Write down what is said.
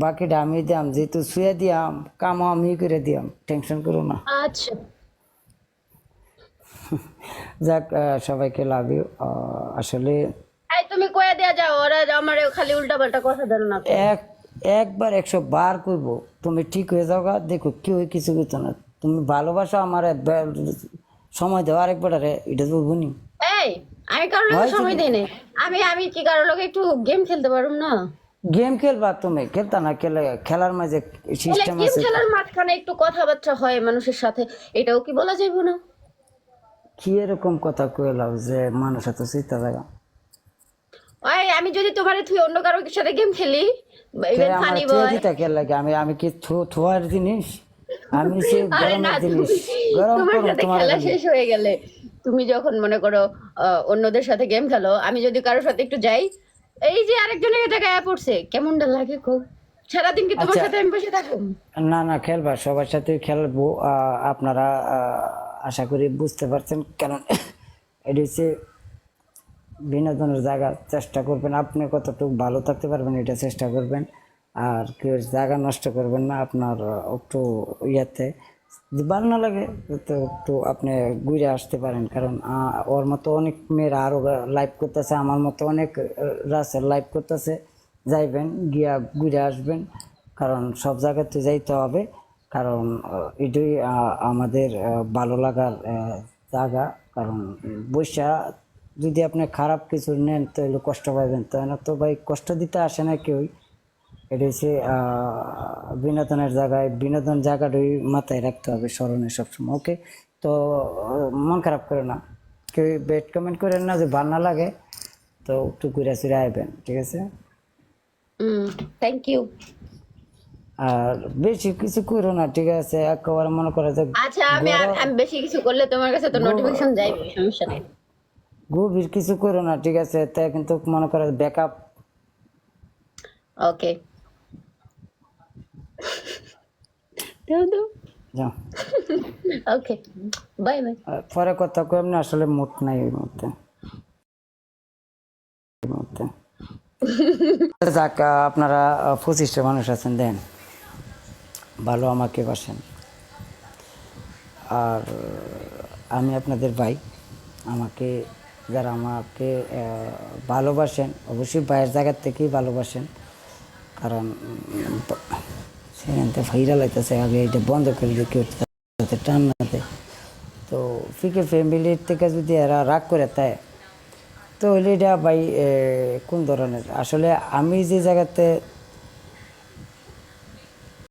বাকিটা আমি দিয়াম, যেহেতু শুয়ে দিয়াম কামও আমি করে দিয়াম, টেনশন করো না। আচ্ছা যাক, সবাইকে লাভ ইউ। আসলে এই তুমি কয়ে দিয়া যাও, ওরা আমারে খালি উল্টা পাল্টা কথা দেন না কো। এক একবার 100 বার কইব তুমি ঠিক হয়ে যাও গা, দেখো কেউ কিছু করতো না। তুমি ভালোবাসো আমার, সময় দাও আরেকবার, এটা তো বলবনি এই আমি কারোর লগে হয়েছে সময় কি? দেই নাই। আমি কি কারোর লগে একটু গেম খেলতে পারুম না? গেম খেলবা? তুমি খেলতা না, খেলার মাঝে তাহলে সিস্টেম গেম আছে। খেলার মাঝখানে একটু কথাবার্তা হয় মানুষের সাথে, এটাও কি বলা যাইব না? কি এরকম কথা কইলাম যে মানুষ এত চিন্তা জায়গা? ওই আমি যদি তোমারে তুই অন্য কারোর সাথে গেম খেলি, ইভেন আমার ফানি থুয়ে বয়। দিতে কে লাগে? আমি কি থুয়ার জিনিস? আমি সে আরে না, গরমের জিনিস, তুমি গরম তোমার করুন সাথে তোমার খেলা খালি। শেষ হয়ে গেলে, তুমি যখন মনে করো অন্যদের সাথে গেম খেলো, আমি যদি কারোর সাথে একটু যাই, এই যে আরেকজনের এটা গায়ে পড়ছে, কেমনটা লাগে খুব। সারাদিন কি তোমার আচ্ছা, সাথে আমি বসে থাকুম? না না, খেলবা, সবার সাথে খেলবো। আপনারা আশা করি বুঝতে পারছেন, কারণ এটি হচ্ছে বিনোদনের জায়গা। চেষ্টা করবেন আপনি কতটুকু ভালো থাকতে পারবেন, এটা চেষ্টা করবেন। আর কেউ জায়গা নষ্ট করবেন না আপনার একটু ইয়াতে। যদি ভালো না লাগে তো একটু আপনি ঘুরে আসতে পারেন, কারণ ওর মতো অনেক মেয়েরা আরও লাইভ করতেছে, আমার মতো অনেক রাসেল লাইভ করতেছে। যাইবেন, গিয়া ঘুরে আসবেন, কারণ সব জায়গাতে যাইতে হবে। কারণ এটাই আমাদের ভালো লাগার জায়গা। কারণ বৈশা যদি আপনি খারাপ কিছু নেন তাহলে কষ্ট পাবেন, তাই না? তো ভাই, কষ্ট দিতে আসে না কেউই। এটা হচ্ছে বিনোদনের জায়গায়, বিনোদন জায়গাটাই মাথায় রাখতে হবে স্মরণে সবসময়। ওকে, তো মন খারাপ করে না, কেউ বেড কমেন্ট করেন না যে ভালো না লাগে, তো একটু ঘুরে ফিরে আইবেন, ঠিক আছে? Thank you. আর বেশি কিছু করো না, ঠিক আছে? একেবারে মনে করে যে আচ্ছা, আমি গরম, আমি বেশি কিছু করলে তোমার কাছে তো নোটিফিকেশন যাইবে, সমস্যা নেই। গভীর কিছু করো না, ঠিক আছে? তাই কিন্তু মনে করে ব্যাকআপ। ওকে, দাও দাও। যাও, ওকে, বাই বাই। পরে কথা কই, এমনি আসলে মুড নাই এই মুহূর্তে। যাক, আপনারা 25টা মানুষ আছেন, দেন ভালো আমাকে বাসেন। আর আমি আপনাদের ভাই, আমাকে যারা আমাকে ভালোবাসেন, অবশ্যই ভাইয়ের জায়গার থেকেই ভালোবাসেন। কারণ সেখানতে ভাইরাল হইতেছে, আগে এটা বন্ধ করে দিয়ে কেউ টান না দেয়। তো ফিকে ফ্যামিলির থেকে যদি এরা রাগ করে তাই, তো হইলে এটা ভাই কোন ধরনের? আসলে আমি যে জায়গাতে